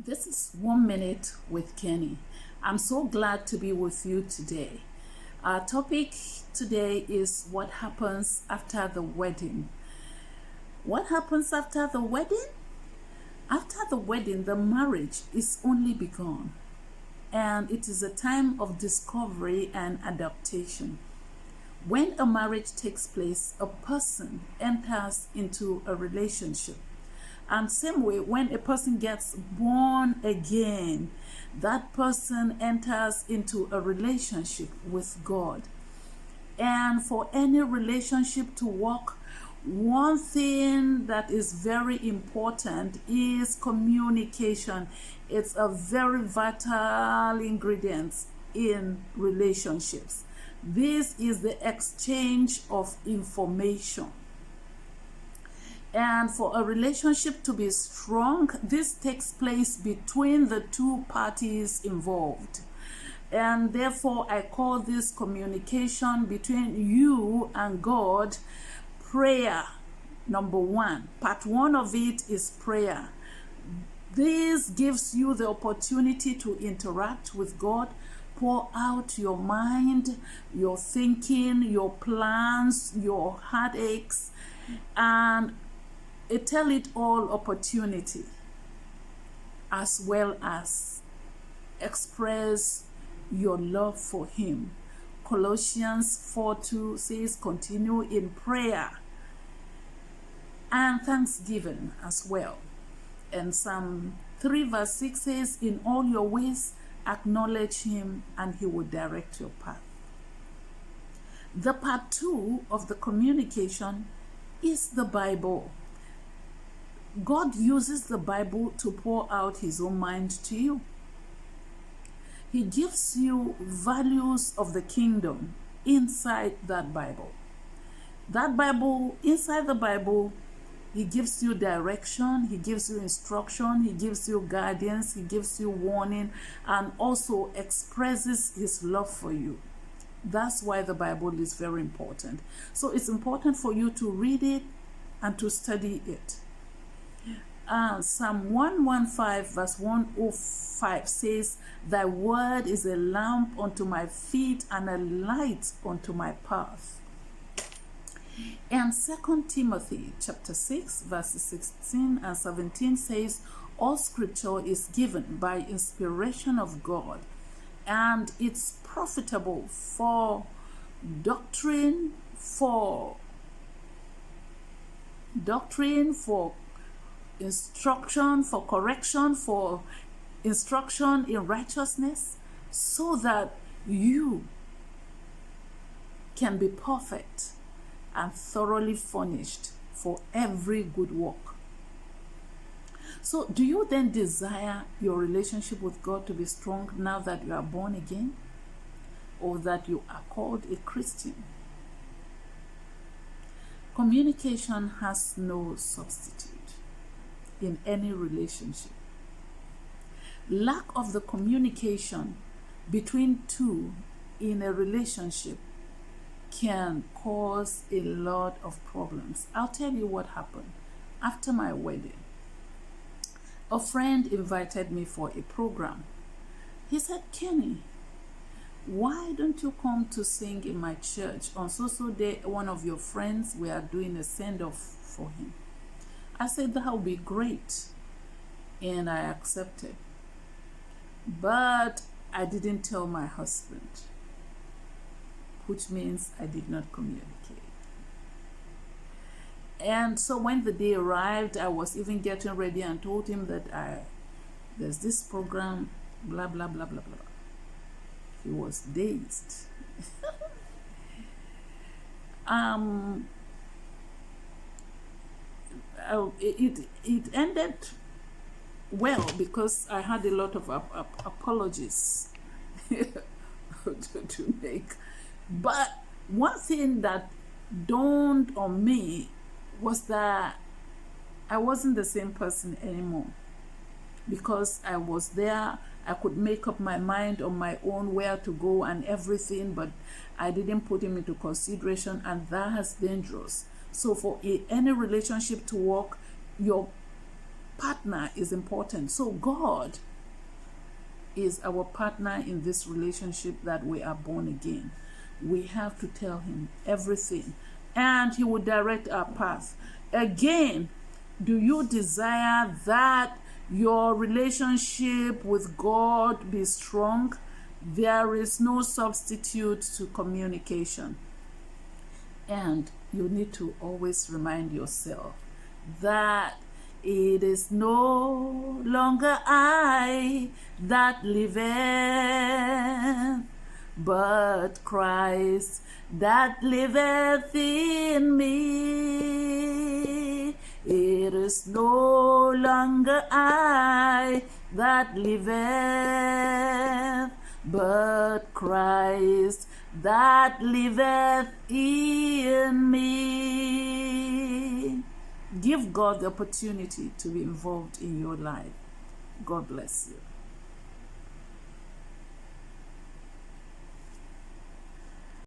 This is 1 Minute with Kenny. I'm so glad to be with you today. Our topic today is what happens after the wedding. What happens after the wedding? After the wedding, the marriage is only begun, and it is a time of discovery and adaptation. When a marriage takes place, a person enters into a relationship. And same way, when a person gets born again, that person enters into a relationship with God. And for any relationship to work, one thing that is very important is communication. It's a very vital ingredient in relationships. This is the exchange of information. And for a relationship to be strong, this takes place between the two parties involved. And therefore, I call this communication between you and God prayer. Number one, part one of it is prayer. This gives you the opportunity to interact with God, pour out your mind, your thinking, your plans, your heartaches, and tell it all opportunity, as well as express your love for Him. Colossians 4:2 says, continue in prayer and thanksgiving as well. And Psalm 3:6 says, in all your ways acknowledge Him and He will direct your path. The part two of the communication is the Bible. God uses the Bible to pour out His own mind to you. He gives you values of the kingdom inside that Bible. That Bible, inside the Bible, He gives you direction, He gives you instruction, He gives you guidance, He gives you warning, and also expresses His love for you. That's why the Bible is very important. So it's important for you to read it and to study it. Psalm 115 verse 105 says, thy word is a lamp unto my feet and a light unto my path. And 2 Timothy chapter 6 verses 16 and 17 says, all scripture is given by inspiration of God, and it's profitable for doctrine, for instruction, for correction, for instruction in righteousness, so that you can be perfect and thoroughly furnished for every good work. So do you then desire your relationship with God to be strong now that you are born again, or that you are called a Christian? Communication has no substitute in any relationship. Lack of the communication between two in a relationship can cause a lot of problems. I'll tell you what happened after my wedding. A friend invited me for a program. He said, Kenny, why don't you come to sing in my church? On so day, one of your friends, we are doing a send-off for him. I said, that would be great. And I accepted. But I didn't tell my husband, which means I did not communicate. And so when the day arrived, I was even getting ready and told him that there's this program, blah, blah, blah, blah, blah. He was dazed. It ended well because I had a lot of apologies to make. But one thing that dawned on me was that I wasn't the same person anymore, because I was there. I could make up my mind on my own where to go and everything, but I didn't put him into consideration, and that is dangerous. So for any relationship to work, your partner is important. So God is our partner in this relationship that we are born again. We have to tell him everything, and he will direct our path. Again, do you desire that your relationship with God be strong? There is no substitute to communication. And you need to always remind yourself that it is no longer I that liveth, but Christ that liveth in me. It is no longer I that liveth, but Christ that liveth in me. Give God the opportunity to be involved in your life. God bless you.